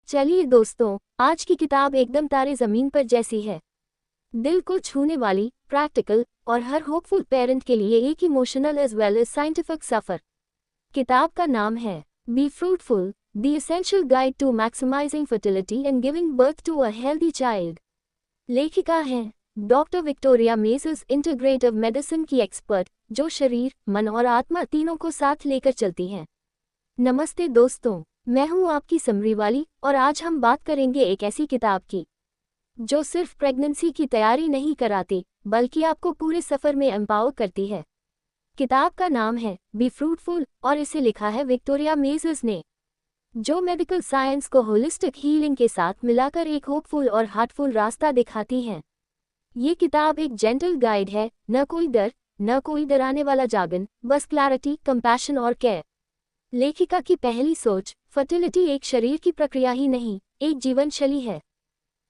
चलिए दोस्तों, आज की किताब एकदम तारे ज़मीन पर जैसी है। दिल को छूने वाली, प्रैक्टिकल और हर होपफुल पेरेंट के लिए एक emotional as well as scientific सफ़र। किताब का नाम है be fruitful, the essential guide to maximising fertility and giving birth to a healthy child. लेखिका हैं doctor Victoria Measures, integrative medicine की एक्सपर्ट, जो शरीर, मन और आत्मा तीनों को साथ लेकर चलती हैं। नमस्ते दोस्तों, मैं हूं आपकी समरी वाली और आज हम बात करेंगे एक ऐसी किताब की जो सिर्फ प्रेगनेंसी की तैयारी नहीं कराती बल्कि आपको पूरे सफ़र में एम्पावर करती है। किताब का नाम है बी फ्रूटफुल और इसे लिखा है विक्टोरिया मेजर्स ने, जो मेडिकल साइंस को होलिस्टिक हीलिंग के साथ मिलाकर एक होपफुल और हार्टफुल रास्ता दिखाती हैं। ये किताब एक जेंटल गाइड है, न कोई डर, न कोई डराने वाला जागन, बस क्लैरिटी, कंपैशन और केयर। लेखिका की पहली सोच, फर्टिलिटी एक शरीर की प्रक्रिया ही नहीं, एक जीवन शैली है।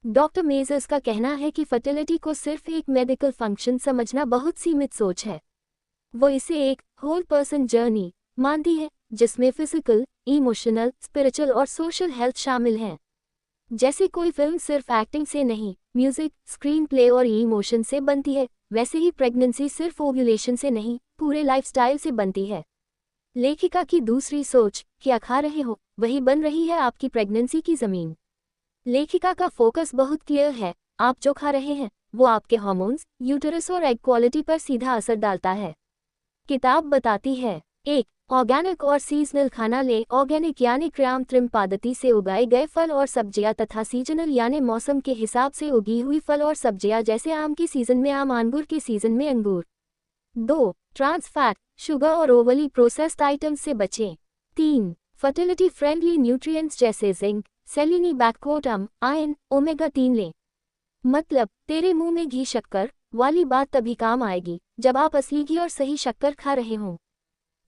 डॉक्टर मेजर्स का कहना है कि फर्टिलिटी को सिर्फ एक मेडिकल फंक्शन समझना बहुत सीमित सोच है। वो इसे एक होल पर्सन जर्नी मानती है, जिसमें फिजिकल, इमोशनल, स्पिरिचुअल और सोशल हेल्थ शामिल हैं। जैसे कोई फिल्म सिर्फ एक्टिंग से नहीं, म्यूजिक, स्क्रीन प्ले और इमोशन से बनती है, वैसे ही प्रेगनेंसी सिर्फ ओव्यूलेशन से नहीं, पूरे लाइफस्टाइल से बनती है। लेखिका की दूसरी सोच, क्या खा रहे हो वही बन रही है आपकी प्रेगनेंसी की ज़मीन। लेखिका का फोकस बहुत क्लियर है, आप जो खा रहे हैं वो आपके हार्मोन्स, यूटेरस और एग क्वालिटी पर सीधा असर डालता है। किताब बताती है, 1. ऑर्गेनिक और सीजनल खाना लें। ऑर्गेनिक यानी कृत्रिम पद्धति से उगाए गए फल और सब्जियां तथा सीजनल यानी मौसम के हिसाब से उगी हुई फल और सब्जियां, जैसे आम के सीजन में आम, अंगूर के सीजन में अंगूर। 2. ट्रांस फैट, शुगर और ओवरली प्रोसेस्ड आइटम्स से बचें। 3. फर्टिलिटी फ्रेंडली न्यूट्रिएंट्स जैसे जिंक, सेलिनी, बैकवोटम, आयरन, ओमेगा 3 लें। मतलब, तेरे मुंह में घी शक्कर वाली बात तभी काम आएगी जब आप असली घी और सही शक्कर खा रहे हों।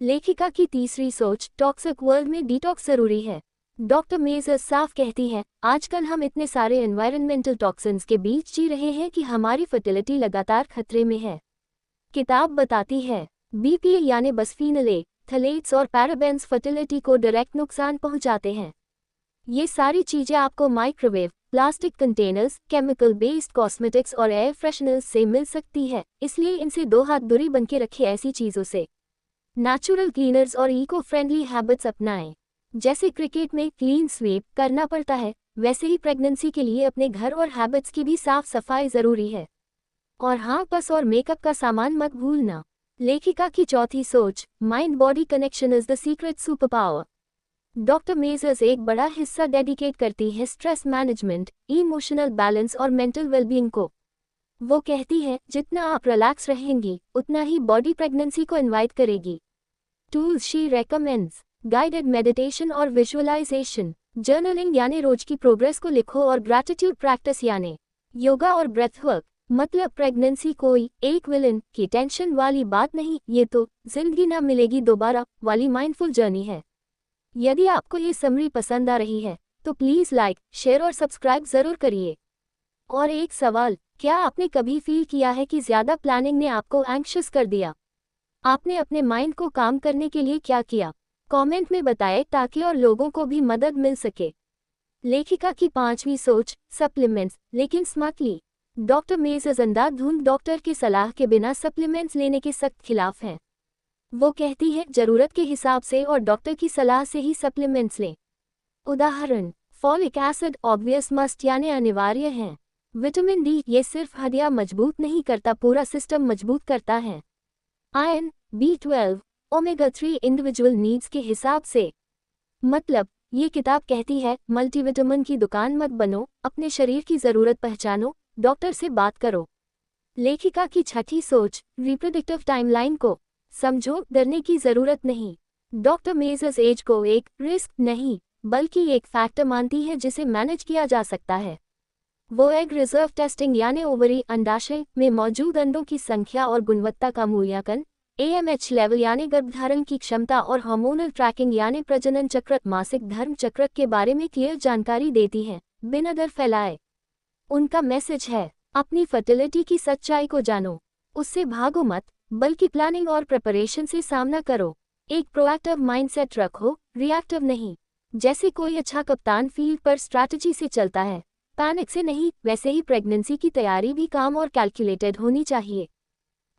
लेखिका की तीसरी सोच, टॉक्सिक वर्ल्ड में डिटॉक्स जरूरी है। डॉक्टर मेजर्स साफ कहती है, आजकल हम इतने सारे एनवायरनमेंटल टॉक्सिन्स के बीच जी रहे हैं कि हमारी फर्टिलिटी लगातार खतरे में है। किताब बताती है, बीपीए यानी बिस्फेनोल ए, थलेट्स और पैराबेन्स फर्टिलिटी को डायरेक्ट नुकसान पहुंचाते हैं। ये सारी चीजें आपको microwave, plastic containers, chemical based cosmetics और एयर फ्रेशनर्स से मिल सकती है, इसलिए इनसे 2 हाथ दूरी बनके रखें। ऐसी चीज़ों से नेचुरल क्लीनर्स और इको फ्रेंडली हैबिट्स अपनाएं। जैसे क्रिकेट में क्लीन स्वीप करना पड़ता है, वैसे ही प्रेगनेंसी के लिए अपने घर और हैबिट्स की भी साफ सफाई ज़रूरी है। और हाँ, पर्स और मेकअप का सामान मत भूलना। लेखिका की चौथी सोच, mind body connection is the secret super power. Doctor measures एक बड़ा हिस्सा डेडिकेट करती है स्ट्रेस मैनेजमेंट, इमोशनल बैलेंस और मेंटल वेलबींग को। वो कहती है, जितना आप रिलैक्स रहेंगी उतना ही बॉडी प्रेगनेंसी को इनवाइट करेगी। Tools she recommends, guided meditation और विजुअलाइजेशन, जर्नलिंग यानी रोज की प्रोग्रेस को लिखो, और ग्रैटिट्यूड प्रैक्टिस यानी योगा और ब्रेथ वर्क। मतलब, प्रेगनेंसी कोई एक विलन की टेंशन वाली बात नहीं, ये तो जिंदगी ना मिलेगी दोबारा वाली माइंडफुल जर्नी है। यदि आपको ये समरी पसंद आ रही है तो प्लीज़ लाइक, शेयर और सब्सक्राइब ज़रूर करिए। और एक सवाल, क्या आपने कभी फील किया है कि ज़्यादा प्लानिंग ने आपको एंग्शियस कर दिया? आपने अपने माइंड को काम करने के लिए क्या किया? कमेंट में बताएं ताकि और लोगों को भी मदद मिल सके। लेखिका की पांचवी सोच, सप्लीमेंट्स, लेकिन स्मार्टली। डॉक्टर मेजर्स अंधाधुंध डॉक्टर की सलाह के बिना सप्लीमेंट्स लेने के सख्त खिलाफ हैं। वो कहती है, ज़रूरत के हिसाब से और डॉक्टर की सलाह से ही सप्लीमेंट्स लें। उदाहरण, फॉलिक एसिड ऑब्वियस मस्ट यानी अनिवार्य हैं। विटामिन डी, ये सिर्फ हड्डियां मजबूत नहीं करता, पूरा सिस्टम मजबूत करता है। Iron, B12, omega 3 individual needs के हिसाब से। मतलब, ये किताब कहती है, मल्टीविटामिन की दुकान मत बनो, अपने शरीर की ज़रूरत पहचानो, डॉक्टर से बात करो। लेखिका की छठी सोच, रिप्रोडक्टिव टाइमलाइन को समझो, डरने की ज़रूरत नहीं। डॉक्टर मेजर्स एज को एक रिस्क नहीं बल्कि एक फैक्टर मानती है जिसे मैनेज किया जा सकता है। वो एग रिजर्व टेस्टिंग यानी ओवरी, अंडाशय में मौजूद अंडों की संख्या और गुणवत्ता का मूल्यांकन, AMH लेवल यानी गर्भधारण की क्षमता, और हार्मोनल ट्रैकिंग यानी प्रजनन चक्र, मासिक धर्म चक्र के बारे में क्लियर जानकारी देती हैं, बिना डर फैलाए। उनका मैसेज है, अपनी फर्टिलिटी की सच्चाई को जानो, उससे भागो मत, बल्कि प्लानिंग और प्रिपरेशन से सामना करो। एक प्रोएक्टिव माइंडसेट रखो, रिएक्टिव नहीं। जैसे कोई अच्छा कप्तान फील्ड पर स्ट्रैटेजी से चलता है, पैनिक से नहीं, वैसे ही प्रेगनेंसी की तैयारी भी काम और कैलकुलेटेड होनी चाहिए।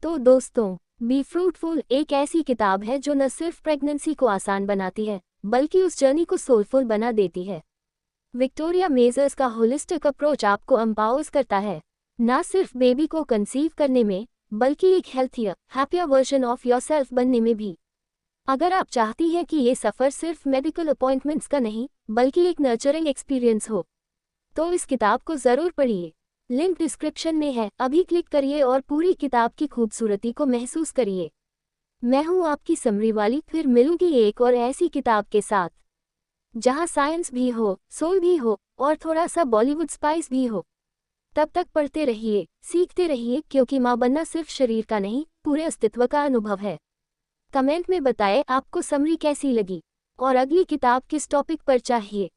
तो दोस्तों, बी फ्रूटफुल एक ऐसी किताब है जो न सिर्फ प्रेगनेंसी को आसान बनाती है, बल्कि उस जर्नी को सोलफुल बना देती है। विक्टोरिया मेजर्स का होलिस्टिक अप्रोच आपको एम्पावर्स करता है, न सिर्फ बेबी को कंसीव करने में, बल्कि एक healthier, happier version of yourself बनने में भी। अगर आप चाहती हैं कि ये सफ़र सिर्फ मेडिकल अपॉइंटमेंट्स का नहीं, बल्कि एक नर्चरिंग एक्सपीरियंस हो, तो इस किताब को ज़रूर पढ़िए। लिंक डिस्क्रिप्शन में है, अभी क्लिक करिए और पूरी किताब की खूबसूरती को महसूस करिए। मैं हूँ आपकी समरी वाली, फिर मिलूंगी एक और ऐसी किताब के साथ, जहाँ साइंस भी हो, सोल भी हो, और थोड़ा सा बॉलीवुड स्पाइस भी हो। तब तक पढ़ते रहिए, सीखते रहिए, क्योंकि माँ बनना सिर्फ शरीर का नहीं, पूरे अस्तित्व का अनुभव है। कमेंट में बताएं आपको समरी कैसी लगी और अगली किताब किस टॉपिक पर चाहिए।